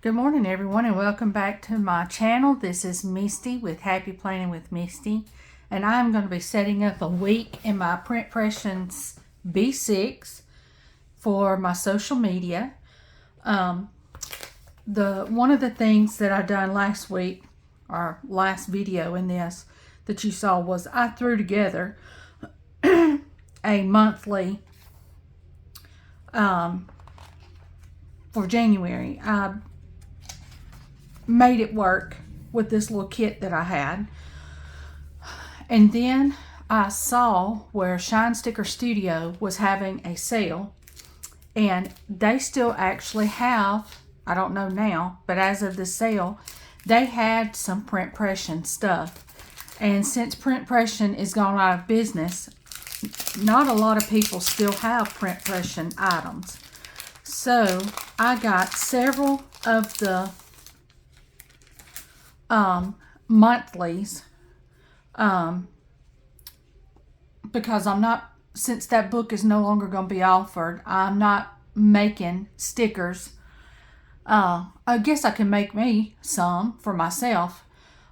Good morning everyone and welcome back to my channel. This is Misty with Happy Planning with Misty, and I'm going to be setting up a week in my Print Pressions B6 for my social media. One of the things that I done last week, or last video in this that you saw, was I threw together a monthly for January. I made it work with this little kit that I had, and then I saw where Shine Sticker Studio was having a sale, and they still actually have, I don't know now, but as of the sale they had some Print Pression stuff. And since Print Pression is gone out of business, not a lot of people still have Print Pression items. So I got several of the monthlies, because I'm not, since that book is no longer going to be offered, I'm not making stickers. I guess I can make me some for myself,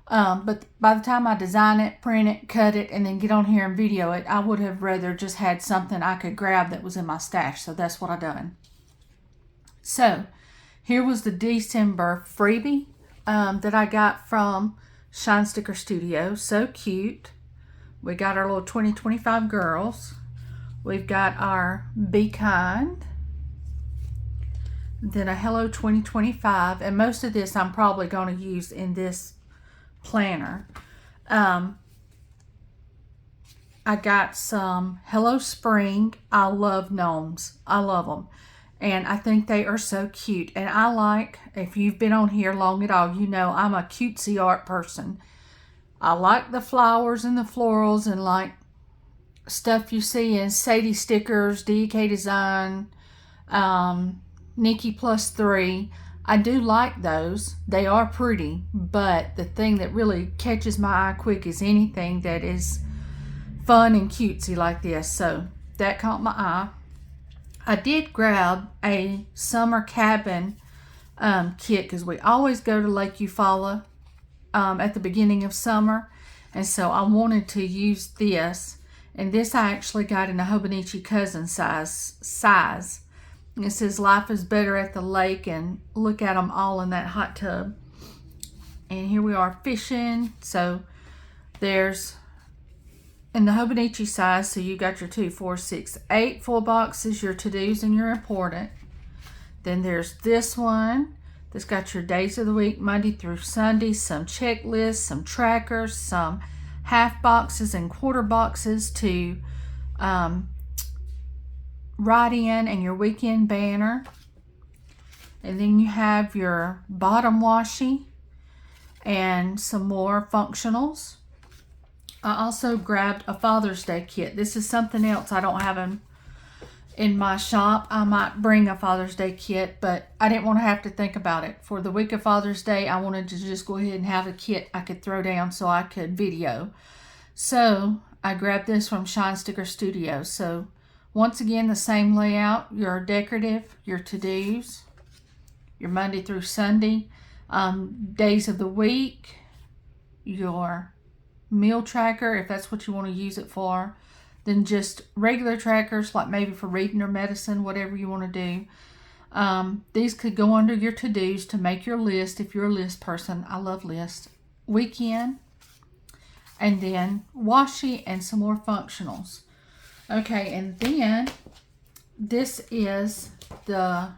but by the time I design it, print it, cut it, and then get on here and video it, I would have rather just had something I could grab that was in my stash. So that's what I done. So here was the December freebie that I got from Shine Sticker Studio. So cute. We got our little 2025 girls. We've got our Be Kind. Then a Hello 2025. And most of this I'm probably going to use in this planner. I got some Hello Spring. I love gnomes. I love them. And I think they are so cute. And I like, if you've been on here long at all, you know I'm a cutesy art person. I like the flowers and the florals and like stuff you see in Sadie Stickers, DK Design, Nikki Plus 3. I do like those. They are pretty. But the thing that really catches my eye quick is anything that is fun and cutesy like this. So that caught my eye. I did grab a summer cabin kit because we always go to Lake Eufaula at the beginning of summer, and so I wanted to use this. And this I actually got in a hobonichi cousin size. And it says life is better at the lake, and look at them all in that hot tub. And here we are fishing. So there's, in the hobonichi size, so you got your 2, 4, 6, 8 full boxes, your to-dos and your important. Then there's this one that's got your days of the week, Monday through Sunday, some checklists, some trackers, some half boxes and quarter boxes to write in, and your weekend banner. And then you have your bottom washi and some more functionals. I also grabbed a Father's Day kit. This is something else I don't have in my shop. I might bring a Father's Day kit, but I didn't want to have to think about it. For the week of Father's Day, I wanted to just go ahead and have a kit I could throw down so I could video. So I grabbed this from Shine Sticker Studio. So once again, the same layout. Your decorative, your to-dos, your Monday through Sunday, days of the week, your meal tracker, if that's what you want to use it for. Then just regular trackers, like maybe for reading or medicine, whatever you want to do. These could go under your to-dos to make your list if you're a list person. I love lists. Weekend. And then washi and some more functionals. Okay, and then this is the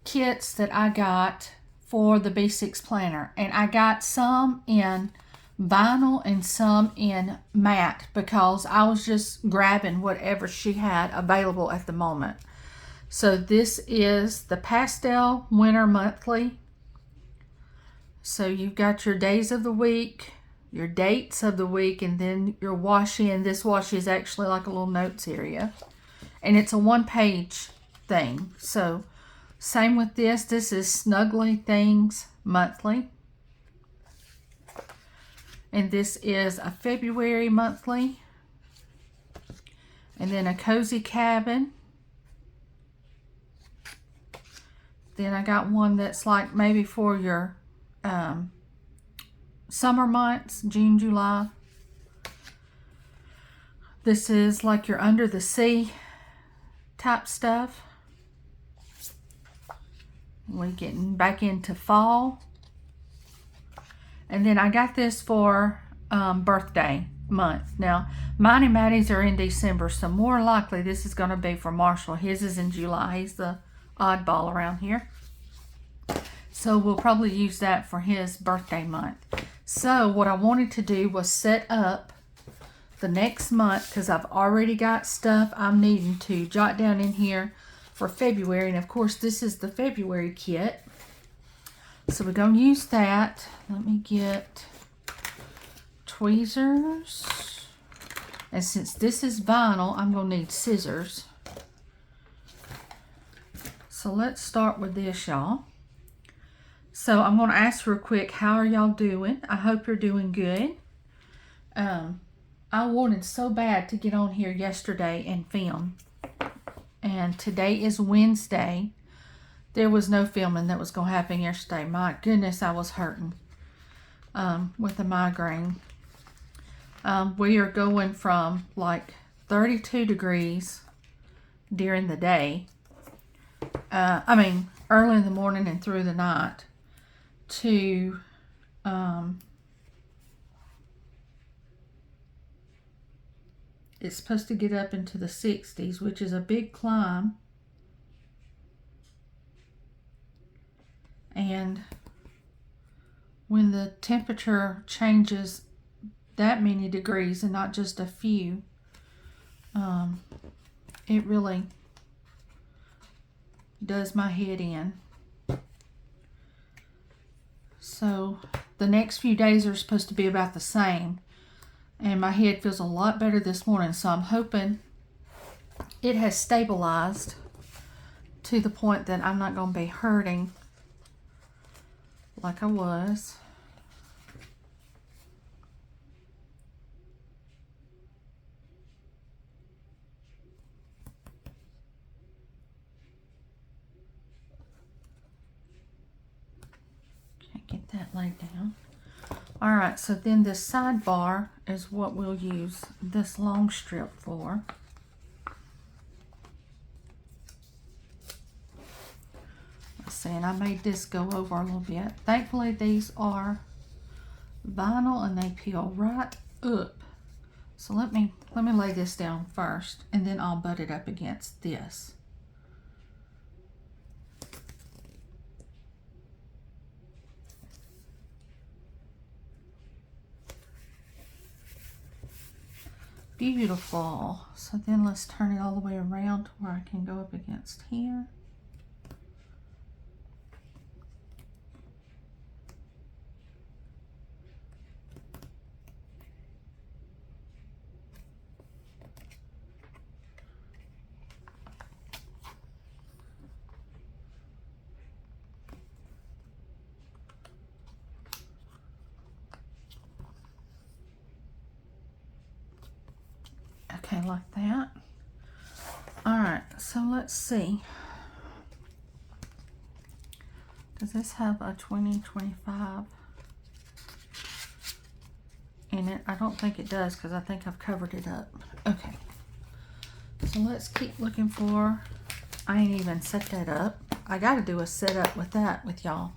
kits that I got for the B6 planner. And I got some in vinyl and some in matte because I was just grabbing whatever she had available at the moment. So this is the pastel winter monthly. So you've got your days of the week, your dates of the week, and then your washi. And this washi is actually like a little notes area, and it's a 1-page thing. So same with this. This is Snuggly Things monthly. And this is a February monthly. And then a Cozy Cabin. Then I got one that's like maybe for your summer months, June, July. This is like your under the sea type stuff. We're getting back into fall. And then I got this for birthday month. Now, mine and Maddie's are in December, so more likely this is going to be for Marshall. His is in July. He's the oddball around here. So we'll probably use that for his birthday month. So what I wanted to do was set up the next month, because I've already got stuff I'm needing to jot down in here for February. And of course, this is the February kit. So we're going to use that. Let me get tweezers. And since this is vinyl, I'm going to need scissors. So let's start with this, y'all. So I'm going to ask real quick, how are y'all doing? I hope you're doing good. I wanted so bad to get on here yesterday and film. And today is Wednesday. There was no filming that was going to happen yesterday. My goodness, I was hurting with a migraine. We are going from like 32 degrees during the day. I mean, early in the morning and through the night to it's supposed to get up into the 60s, which is a big climb. And when the temperature changes that many degrees and not just a few, it really does my head in. So the next few days are supposed to be about the same. And my head feels a lot better this morning. So I'm hoping it has stabilized to the point that I'm not going to be hurting like I was. Can't get that laid down. All right, so then this sidebar is what we'll use this long strip for. Let's see, and I made this go over a little bit. Thankfully, these are vinyl and they peel right up. So let me lay this down first, and then I'll butt it up against this. Beautiful. So then let's turn it all the way around to where I can go up against here. Okay, like that. All right, so let's see. Does this have a 2025 in it? I don't think it does, because I think I've covered it up. Okay, so let's keep looking for, I ain't even set that up. I got to do a setup with that with y'all.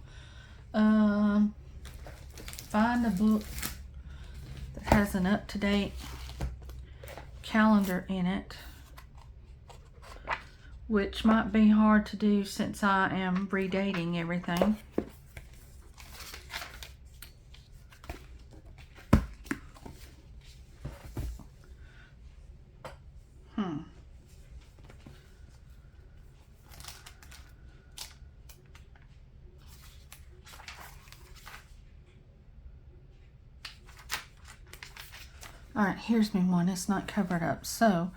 Find a book that has an up-to-date calendar in it, which might be hard to do since I am redating everything. All right, here's me one. It's not covered up. So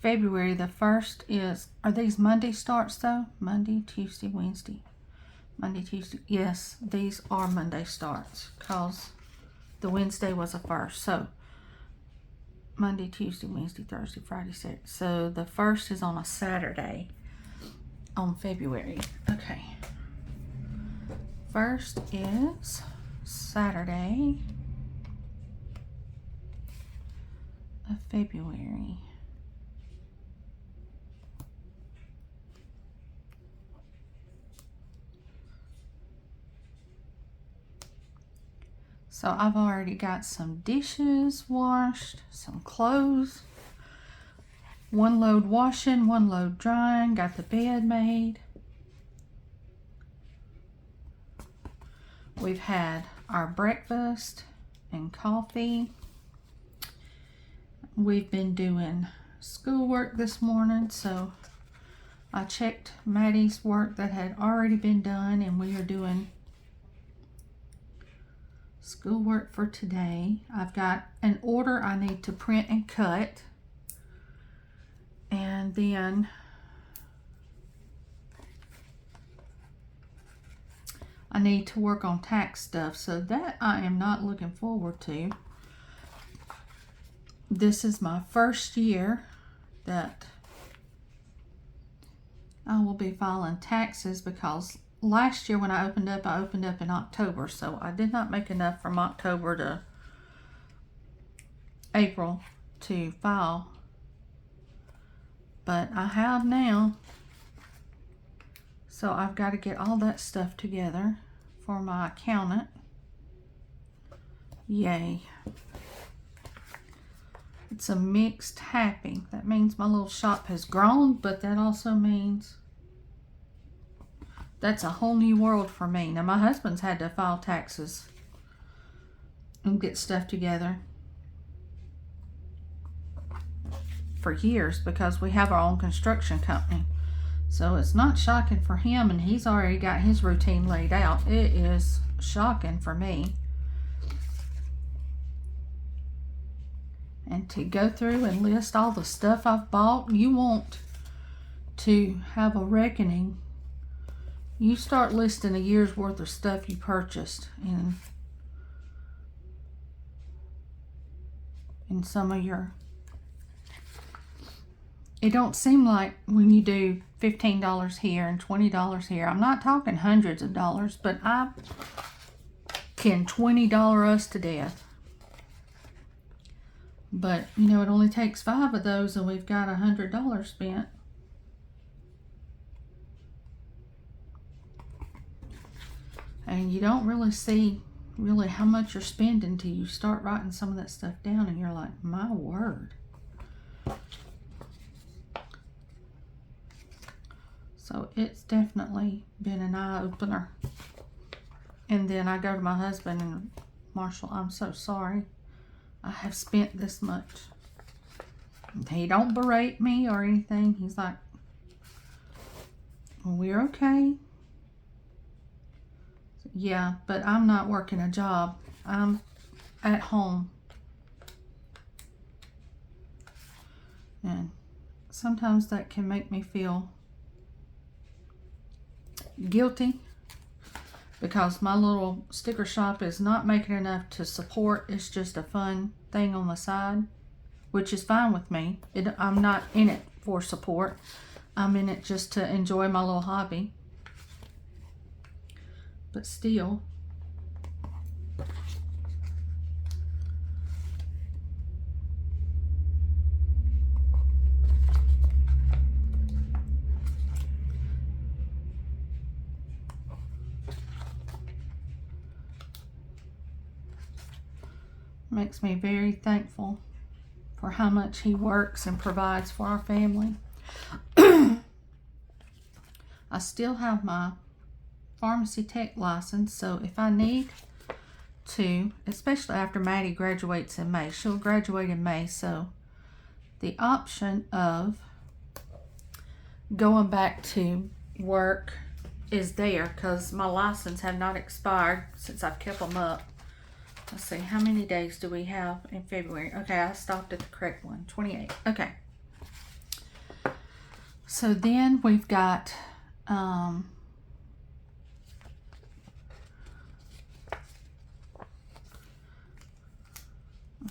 February the 1st is, are these Monday starts though? Monday, Tuesday, Wednesday. Monday, Tuesday. Yes, these are Monday starts because the Wednesday was a 1st. So Monday, Tuesday, Wednesday, Thursday, Friday, Saturday. So the 1st is on a Saturday on February. Okay. First is Saturday of February. So I've already got some dishes washed, some clothes, one load washing, one load drying, got the bed made. We've had our breakfast and coffee. We've been doing schoolwork this morning, so I checked Maddie's work that had already been done, and we are doing schoolwork for today. I've got an order I need to print and cut, and then I need to work on tax stuff, so that I am not looking forward to. This is my first year that I will be filing taxes, because last year when I opened up in October, so I did not make enough from October to April to file. But I have now. So I've got to get all that stuff together for my accountant. Yay. It's a mixed happy. That means my little shop has grown, but that also means that's a whole new world for me. Now my husband's had to file taxes and get stuff together for years because we have our own construction company. So it's not shocking for him, and he's already got his routine laid out. It is shocking for me. And to go through and list all the stuff I've bought, you want to have a reckoning. You start listing a year's worth of stuff you purchased in some of your... It don't seem like when you do $15 here and $20 here. I'm not talking hundreds of dollars, but I can $20 us to death. But, you know, it only takes 5 of those and we've got $100 spent. And you don't really see how much you're spending until you start writing some of that stuff down and you're like, my word. So it's definitely been an eye-opener. And then I go to my husband and, Marshall, I'm so sorry. I have spent this much. He don't berate me or anything. He's like, well, we're okay. Yeah, but I'm not working a job. I'm at home. And sometimes that can make me feel guilty because my little sticker shop is not making enough to support. It's just a fun thing on the side, which is fine with me. I'm not in it for support. I'm in it just to enjoy my little hobby. But still, makes me very thankful for how much he works and provides for our family. I still have my pharmacy tech license, so if I need to, especially after Maddie graduates in May, she'll graduate in May, so the option of going back to work is there because my license have not expired since I've kept them up. Let's see, how many days do we have in February? Okay, I stopped at the correct one, 28. Okay. So then we've got, let's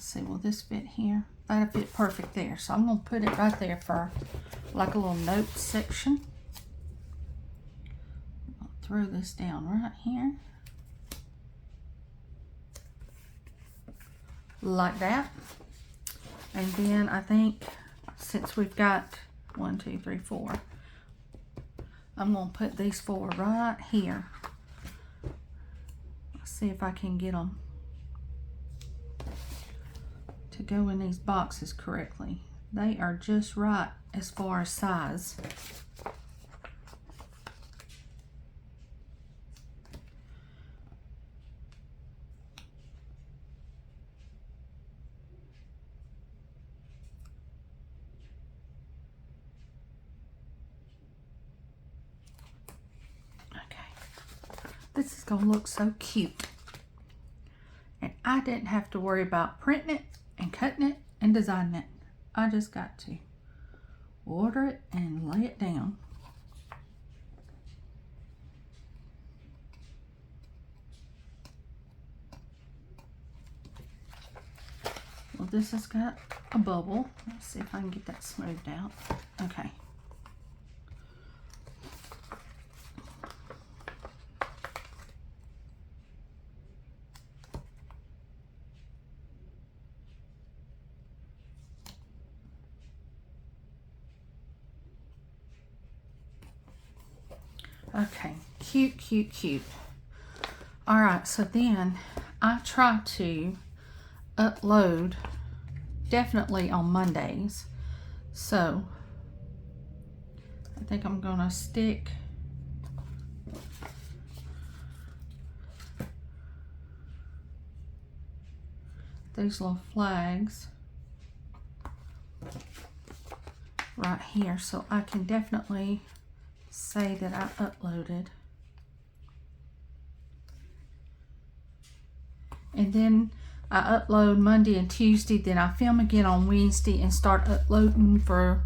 see, will this fit here? That'll fit perfect there. So I'm going to put it right there for like a little notes section. I'll throw this down right here. Like that. And then I think since we've got 1, 2, 3, 4, I'm going to put these 4 right here. Let's see if I can get them to go in these boxes correctly. They are just right as far as size. This is gonna look so cute. And I didn't have to worry about printing it and cutting it and designing it. I just got to order it and lay it down. Well, this has got a bubble. Let's see if I can get that smoothed out. Okay. Okay, cute, cute, cute. All right, so then I try to upload definitely on Mondays. So I think I'm gonna stick these little flags right here so I can definitely say that I uploaded. And then I upload Monday and Tuesday, then I film again on Wednesday and start uploading for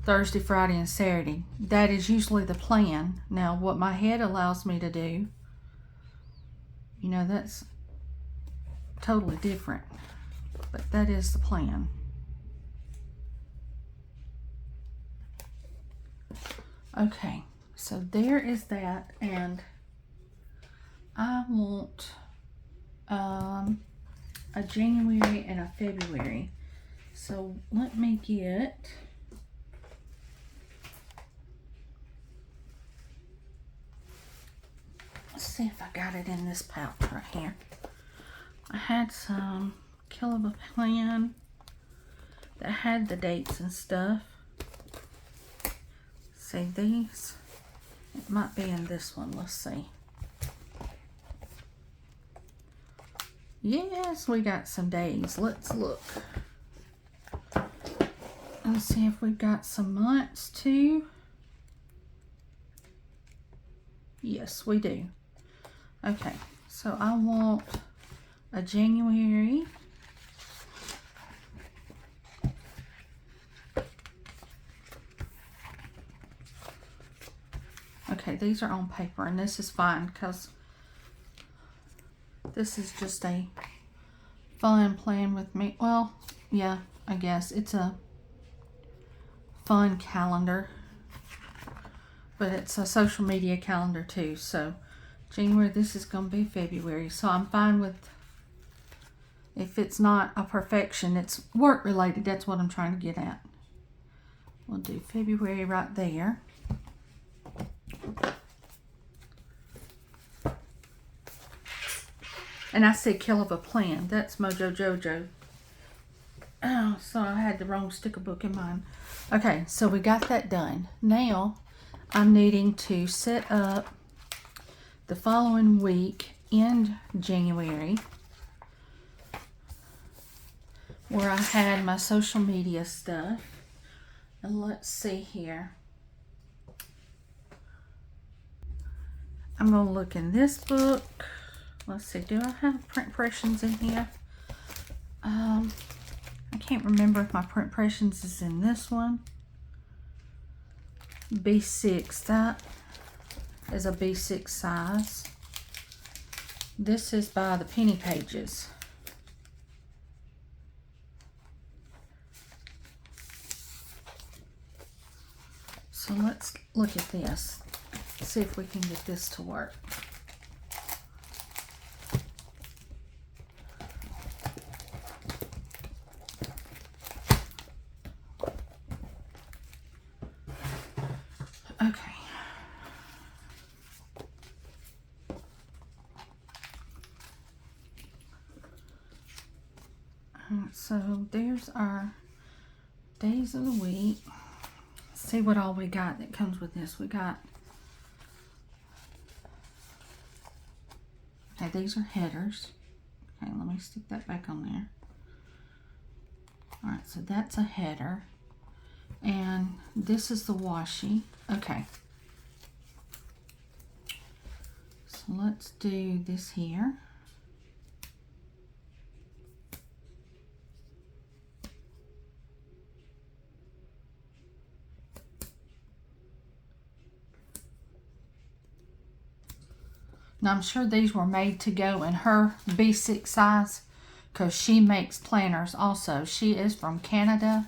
Thursday, Friday, and Saturday. That is usually the plan. Now, what my head allows me to do, you know, that's totally different, but that is the plan. Okay, so there is that, and I want a January and a February. So let me get let's see if I got it in this pouch right here. I had some Kill of a Plan that had the dates and stuff. See these? It might be in this one. Let's see. Yes, we got some days. Let's look. Let's see if we've got some months too. Yes, we do. Okay, so I want a January. Okay, these are on paper, and this is fine because this is just a fun plan with me. Well, yeah, I guess it's a fun calendar, but it's a social media calendar too. So January, this is going to be February. So I'm fine with, if it's not a perfection, it's work related. That's what I'm trying to get at. We'll do February right there. And I said Kill of a Plan. That's Mojo Jojo. Oh, so I had the wrong sticker book in mind. Okay, so we got that done. Now I'm needing to set up the following week in January where I had my social media stuff. And let's see here. I'm going to look in this book. Let's see, do I have print impressions in here? I can't remember if my print impressions is in this one. B6, that is a B6 size. This is by the Penny Pages. So let's look at this. see if we can get this to work. Okay. Alright, so there's our days of the week. Let's see what all we got that comes with this. We got, okay, these are headers. Okay, let me stick that back on there. Alright, so that's a header. And this is the washi. Okay. So let's do this here. Now I'm sure these were made to go in her B6 size because she makes planners also. She is from Canada.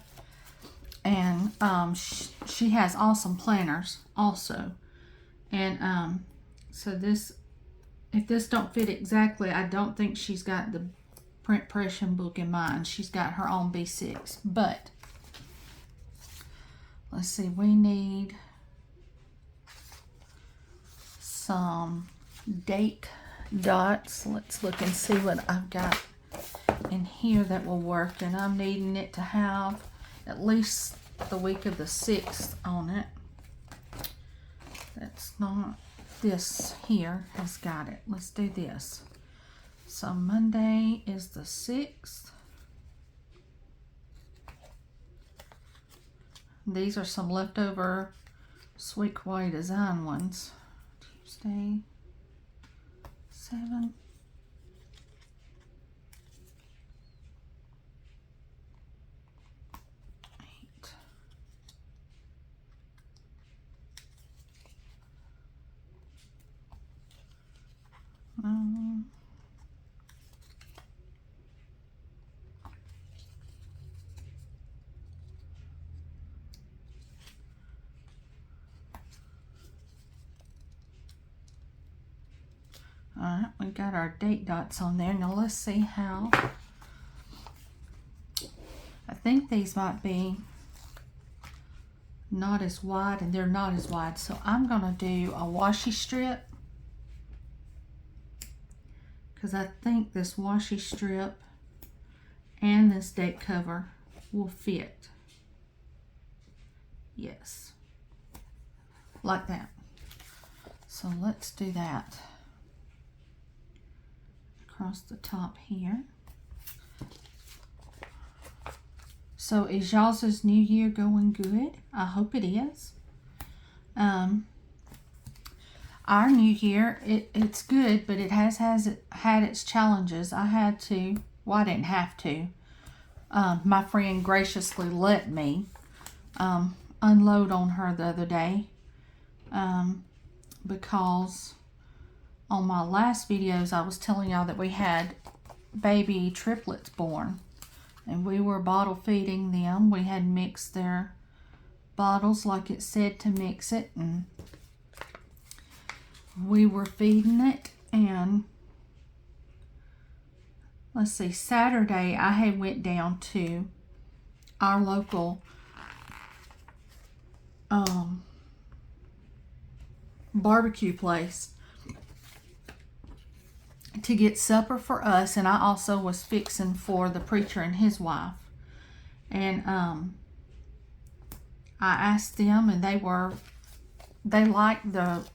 And she has awesome planners also. And so this, if this don't fit exactly, I don't think she's got the print impression book in mind. She's got her own B6. But let's see, we need some date dots. Let's look and see what I've got in here that will work. And I'm needing it to have at least the week of the 6th on it. That's not, this here has got it. Let's do this. So Monday is the 6th. These are some leftover Sweet Kawaii Design ones. Tuesday, 7. Alright, we got our date dots on there. Now let's see how. I think these might be not as wide, and they're not as wide. So I'm going to do a washi strip, because I think this washi strip and this date cover will fit. Yes. Like that. So let's do that. Across the top here. So is y'all's new year going good? I hope it is. Our new year, it's good, but it has had its challenges. I had to, well, I didn't have to. My friend graciously let me unload on her the other day because on my last videos I was telling y'all that we had baby triplets born and we were bottle feeding them. We had mixed their bottles like it said to mix it, and we were feeding it. And let's see, Saturday I had went down to our local barbecue place to get supper for us, and I also was fixing for the preacher and his wife. And I asked them, and they liked the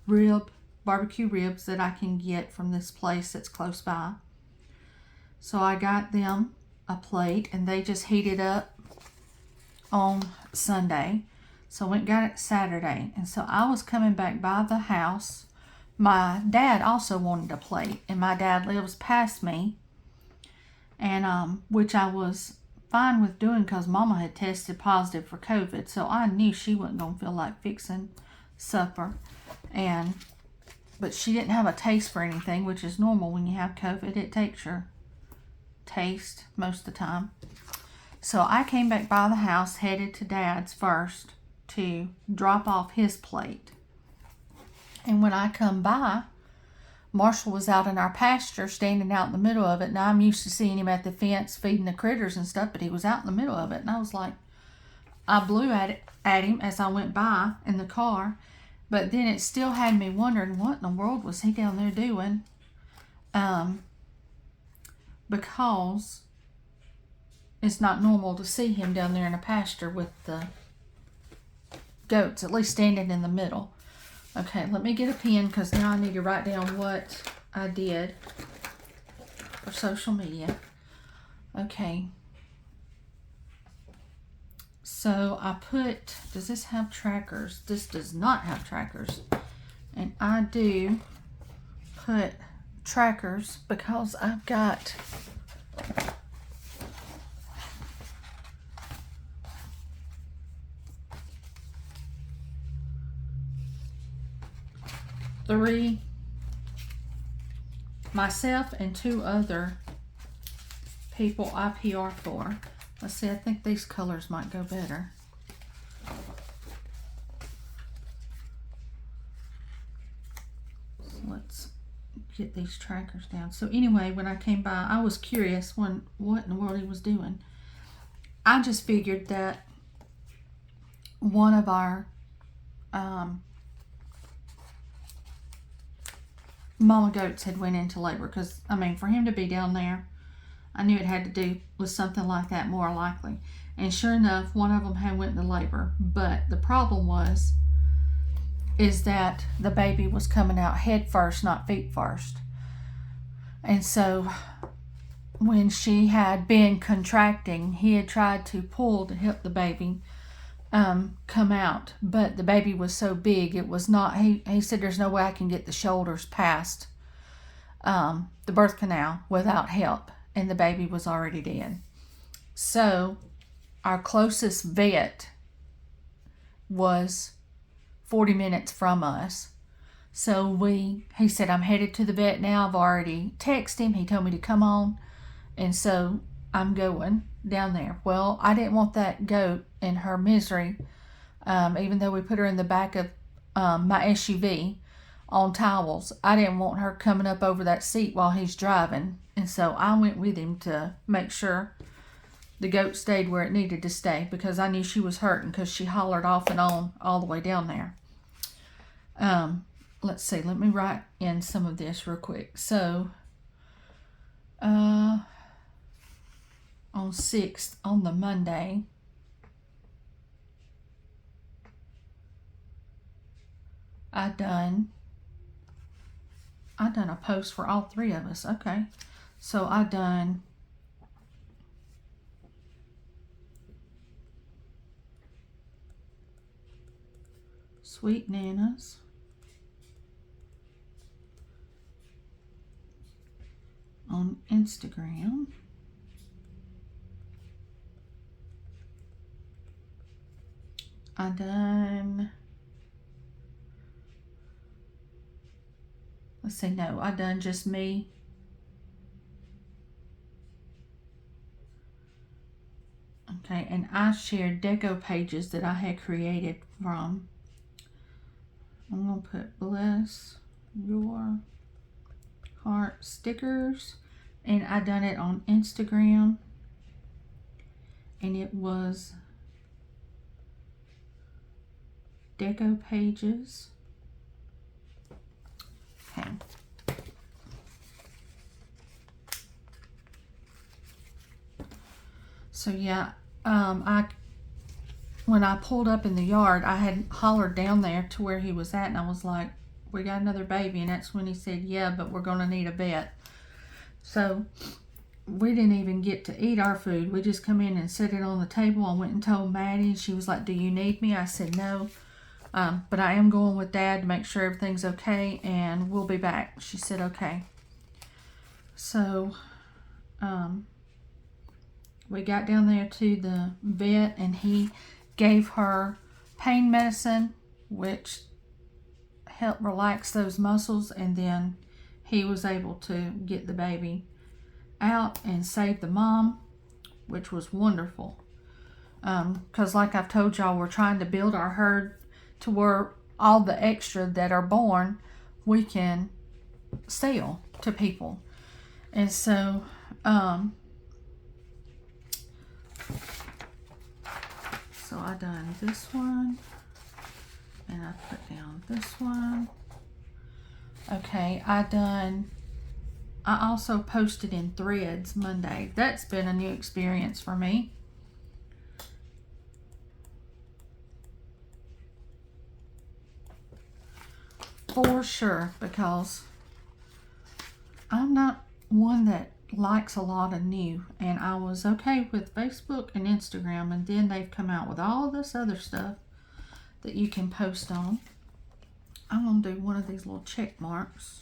barbecue ribs that I can get from this place that's close by. So I got them a plate, and they just heated up on Sunday. So I went and got it Saturday. And so I was coming back by the house. My dad also wanted a plate, and my dad lives past me, and which I was fine with doing because Mama had tested positive for COVID, so I knew she wasn't going to feel like fixing supper. But she didn't have a taste for anything, which is normal when you have COVID. It takes your taste most of the time. So I came back by the house, headed to Dad's first to drop off his plate. And when I come by, Marshall was out in our pasture, standing out in the middle of it. Now, I'm used to seeing him at the fence feeding the critters and stuff, but he was out in the middle of it. And I was like, I blew at him as I went by in the car. But then it still had me wondering, what in the world was he down there doing? Because it's not normal to see him down there in a pasture with the goats, at least standing in the middle. Okay, let me get a pen because now I need to write down what I did for social media. Okay. So I put, does this have trackers? This does not have trackers. And I do put trackers because I've got three, myself and 2 other people I PR for. Let's see, I think these colors might go better. So let's get these trackers down. So anyway, when I came by, I was curious what in the world he was doing. I just figured that one of our mama goats had went into labor, because I mean, for him to be down there, I knew it had to do with something like that, more likely. And sure enough, one of them had went into labor. But the problem is that the baby was coming out head first, not feet first. And so when she had been contracting, he had tried to pull to help the baby come out, but the baby was so big, it was not, he said, there's no way I can get the shoulders past the birth canal without help, and the baby was already dead. So our closest vet was 40 minutes from us. So he said, I'm headed to the vet now. I've already texted him. He told me to come on. And so I'm going down there. Well, I didn't want that goat in her misery, even though we put her in the back of my SUV on towels. I didn't want her coming up over that seat while he's driving. And so I went with him to make sure the goat stayed where it needed to stay, because I knew she was hurting because she hollered off and on all the way down there. Let's see. Let me write in some of this real quick. So, on 6th, on the Monday, I done a post for all 3 of us. Okay. So I done Sweet Nanas, on Instagram. I done, let's see, no, I done just me. Okay, and I shared deco pages that I had created from, I'm going to put Bless Your Heart Stickers, and I done it on Instagram, and it was deco pages. Okay. So yeah, when I pulled up in the yard, I had hollered down there to where he was at, and I was like, we got another baby. And that's when he said, yeah, but we're going to need a vet. So we didn't even get to eat our food. We just come in and set it on the table. I went and told Maddie. She was like, do you need me? I said, no. But I am going with Dad to make sure everything's okay, and we'll be back. She said, okay. So, we got down there to the vet, and he gave her pain medicine, which helped relax those muscles, and then he was able to get the baby out and save the mom, which was wonderful. Because like I've told y'all, we're trying to build our herd to where all the extra that are born, we can sell to people. And so, so I done this one, and I put down this one. Okay, I also posted in Threads Monday. That's been a new experience for me. For sure, because I'm not one that likes a lot of new, and I was okay with Facebook and Instagram, and then they've come out with all this other stuff that you can post on. I'm going to do one of these little check marks.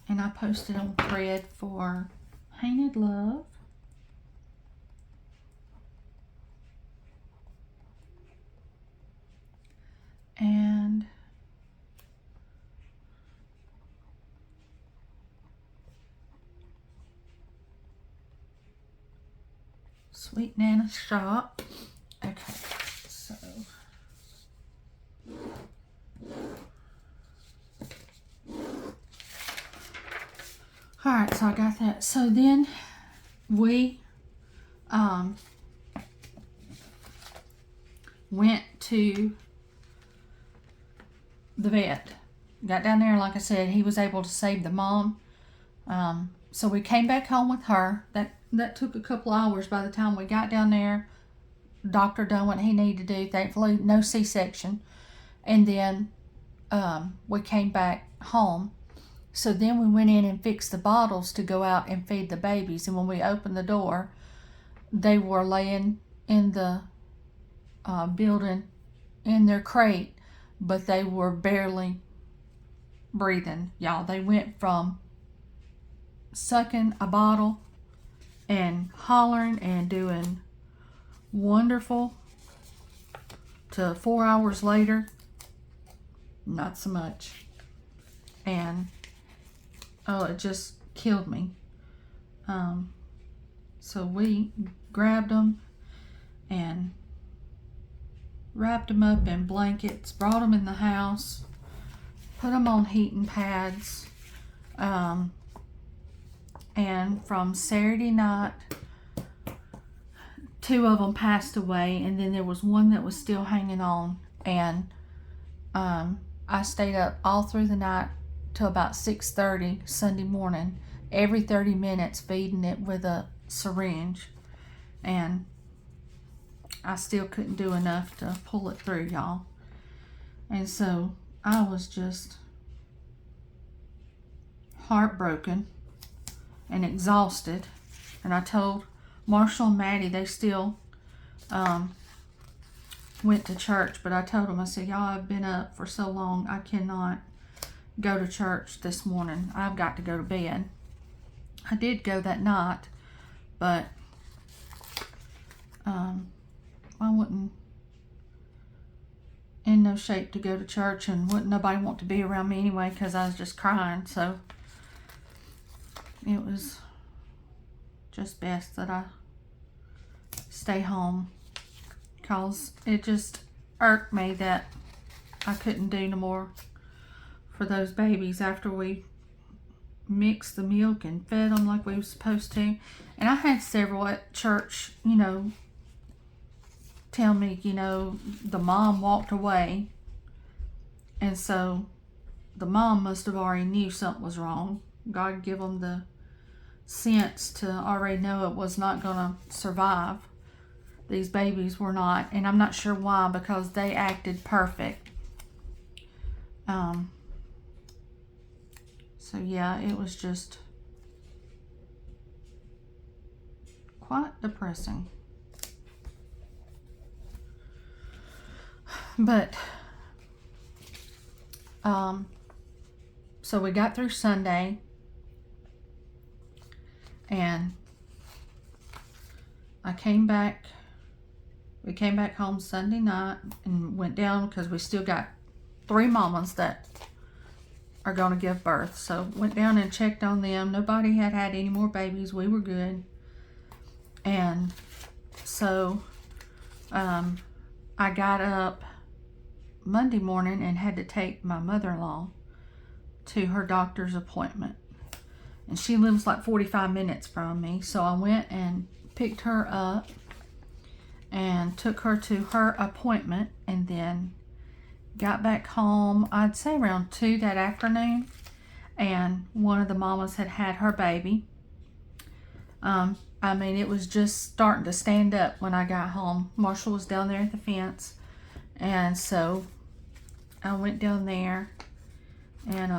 And I posted on Thread for Painted Love. And Sweet Nana's Shop. Okay, so alright, so I got that. So then we went to the vet. Got down there, like I said, he was able to save the mom. So we came back home with her. That took a couple hours by the time we got down there. Doctor done what he needed to do. Thankfully, no C-section. And then we came back home. So then we went in and fixed the bottles to go out and feed the babies. And when we opened the door, they were laying in the building in their crate, but they were barely breathing, y'all. They went from sucking a bottle and hollering and doing wonderful to 4 hours later, not so much. And oh, it just killed me. So we grabbed them and wrapped them up in blankets, brought them in the house, put them on heating pads. And from Saturday night, 2 of them passed away, and then there was one that was still hanging on. And I stayed up all through the night till about 6:30 Sunday morning, every 30 minutes feeding it with a syringe. And I still couldn't do enough to pull it through, y'all. And so I was just heartbroken and exhausted. And I told Marshall and Maddie, they still went to church, but I told them, I said, y'all, I've been up for so long, I cannot go to church this morning. I've got to go to bed. I did go that night, but I wasn't in no shape to go to church, and wouldn't nobody want to be around me anyway, because I was just crying. So it was just best that I stay home, because it just irked me that I couldn't do no more for those babies after we mixed the milk and fed them like we were supposed to. And I had several at church, you know, tell me, you know, the mom walked away, and so the mom must have already knew something was wrong. God give them the sense to already know it was not going to survive. These babies were not, and I'm not sure why, because they acted perfect. So yeah, it was just quite depressing. But so we got through Sunday, and we came back home Sunday night and went down, because we still got 3 mamas that are going to give birth. So went down and checked on them. Nobody had had any more babies. We were good. And so I got up Monday morning and had to take my mother-in-law to her doctor's appointment. And she lives like 45 minutes from me. So I went and picked her up and took her to her appointment, and then got back home, I'd say around 2 that afternoon, and one of the mamas had had her baby. I mean, it was just starting to stand up when I got home. Marshall was down there at the fence, and so I went down there, and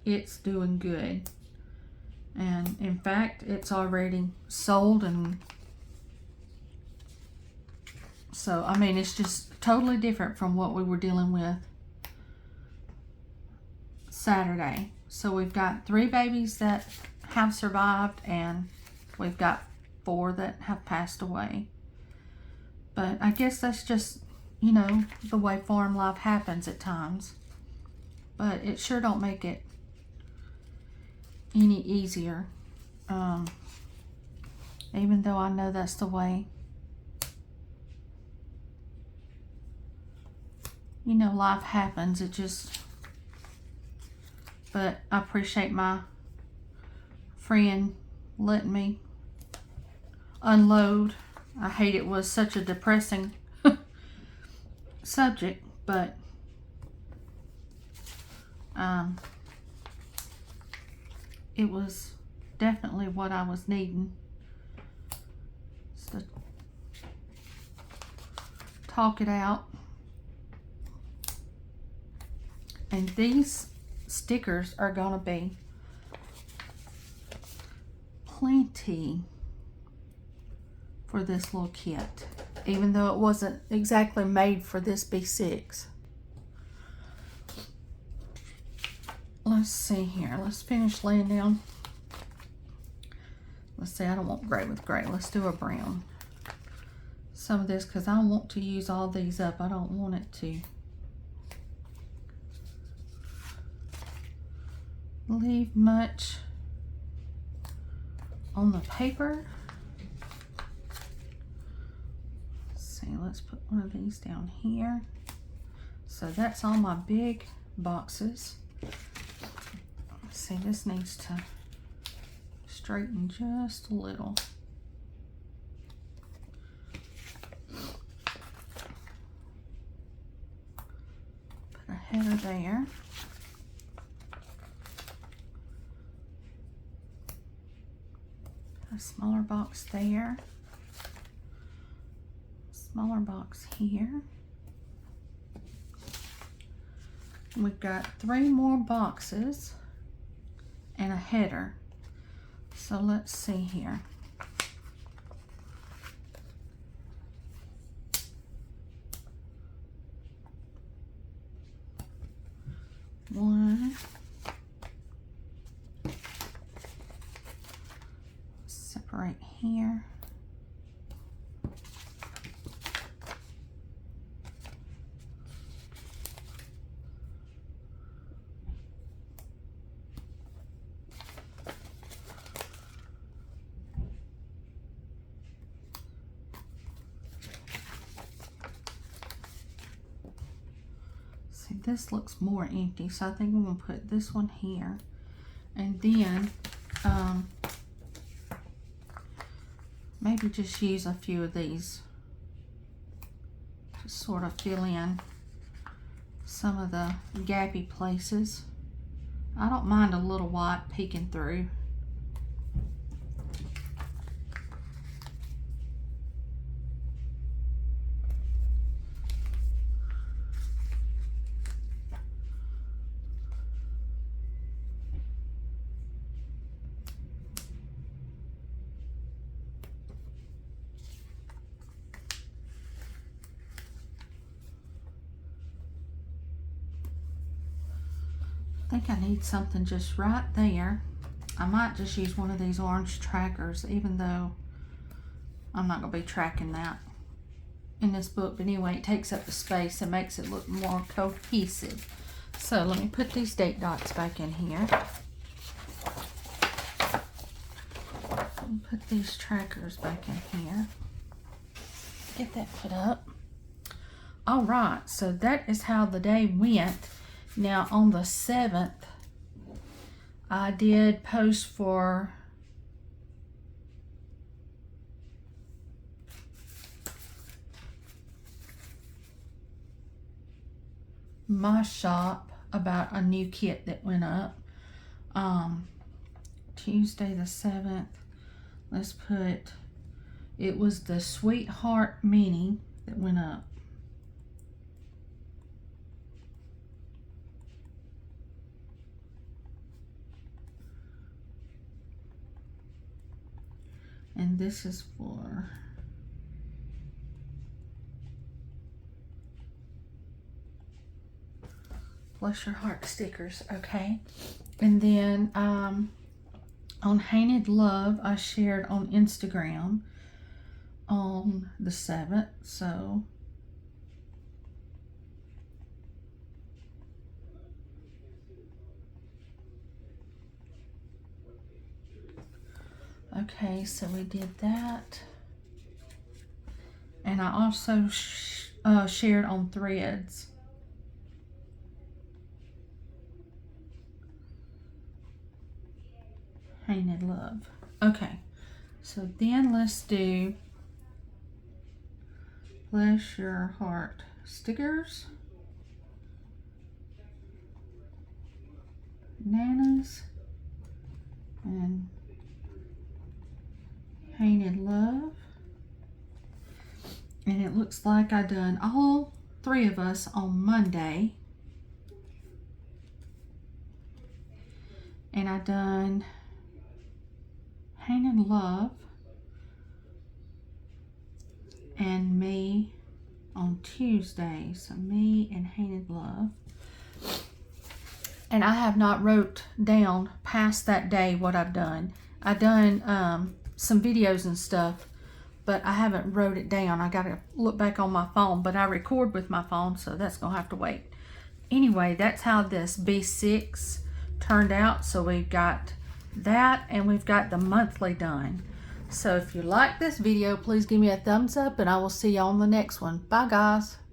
it's doing good. And in fact, it's already sold, and so, I mean, it's just totally different from what we were dealing with Saturday. So we've got 3 babies that have survived, and we've got 4 that have passed away. But I guess that's just, you know, the way farm life happens at times. But it sure don't make it any easier. Even though I know that's the way, you know, life happens. It just, but I appreciate my friend letting me unload. I hate it was such a depressing subject, but it was definitely what I was needing. Just to talk it out. And these stickers are gonna be plenty for this little kit, even though it wasn't exactly made for this B6. Let's see here. Let's finish laying down. Let's see, I don't want gray with gray. Let's do a brown. Some of this, because I want to use all these up. I don't want it to leave much on the paper. Let's see, let's put one of these down here. So that's all my big boxes. Let's see, this needs to straighten just a little. Put a header there. A smaller box there, smaller box here. We've got 3 more boxes and a header. So let's see here. One. Separate here. See, this looks more empty, so I think I'm going to put this one here, and then maybe just use a few of these to sort of fill in some of the gappy places. I don't mind a little white peeking through. I think I need something just right there. I might just use one of these orange trackers, even though I'm not going to be tracking that in this book, but anyway, it takes up the space and makes it look more cohesive. So let me put these date dots back in here. Put these trackers back in here. Get that put up. All right, so that is how the day went. Now on the 7th, I did post for my shop about a new kit that went up. Tuesday the 7th, let's put, it was the Sweetheart Mini that went up. And this is for BlessURHeart stickers, okay? And then on Hainted Love, I shared on Instagram on the 7th, so okay, so we did that. And I also shared on Threads. Hainted Love. Okay, so then let's do BlessURHeart stickers. Bananas. And Hainted Love. And it looks like I done all 3 of us on Monday. And I done Hainted Love and me on Tuesday. So me and Hainted Love. And I have not wrote down past that day what I've done. I've done some videos and stuff, but I haven't wrote it down. I gotta look back on my phone, but I record with my phone, so that's gonna have to wait. Anyway, that's how this B6 turned out. So we've got that and we've got the monthly done. So if you like this video, please give me a thumbs up and I will see you on the next one. Bye guys.